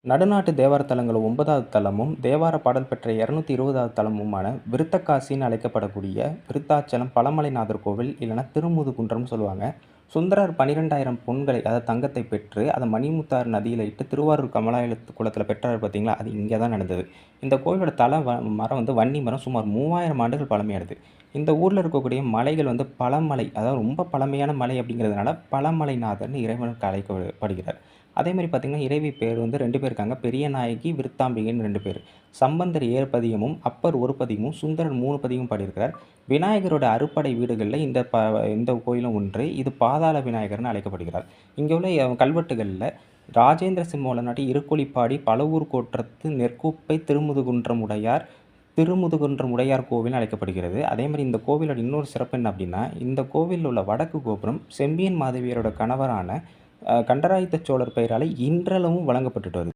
நடுநாட்டு தேவார தலங்கள் 9வது தலமும், தேவார பாடல் பெற்ற 220வது தலமுமான விருத்தக்காசின்னு அழைக்கப்படக்கூடிய விருத்தாச்சலம் பழமலைநாதர் கோவில் இல்லைன்னா திருமுதுகுன்றம்னு சொல்லுவாங்க. சுந்தரர் 12,000 பொன்களை அதாவது தங்கத்தை பெற்று அதை மணிமுத்தாறு நதியில இட்டு திருவாரூர் கமலாய குளத்தில பெற்றார் பார்த்தீங்களா, அது இங்கே தான் நடந்தது. இந்த கோவிலோட மரம் வன்னி மரம் சுமார் 3000 ஆண்டுகள் பழமையானது. இந்த ஊர்ல இருக்கக்கூடிய மலைகள் பழமலை, அதாவது ரொம்ப பழமையான மலை அப்படிங்கிறதுனால பழமலைநாதர்ன்னு இறைவனுக்கு அழைக்கப்படுகிறார். அதேமாரி பார்த்தீங்கன்னா, இறைவி பேர் 2 பேர் இருக்காங்க. பெரிய நாயகி, விருத்தாம்பிகைன்னு 2 பேர். சம்பந்தர் 7 பதிகமும், அப்பர் 1 பதிகமும், சுந்தரர் 3 பதிகமும் பாடியிருக்கிறார். விநாயகரோட அறுபடை வீடுகள்ல இந்த கோயிலும் ஒன்று. இது பாதாள விநாயகர்ன்னு அழைக்கப்படுகிறார். இங்க உள்ள கல்வெட்டுகள்ல ராஜேந்திர சிம்மோலனாட்டி இருக்கொளிப்பாடி பலவூர் கோற்றத்து நெற்குப்பை திருமுதுகுன்றம் உடையார் கோவில்னு அழைக்கப்படுகிறது. அதேமாரி இந்த கோவிலோட இன்னொரு சிறப்பு என்ன அப்படின்னா, இந்த கோவில்ல உள்ள வடக்கு கோபுரம் செம்பியன் மாதேவியரோட கணவரான கண்டராதித்த சோழர் பெயரால இன்றளவும் வழங்கப்பட்டுட்டு வருது.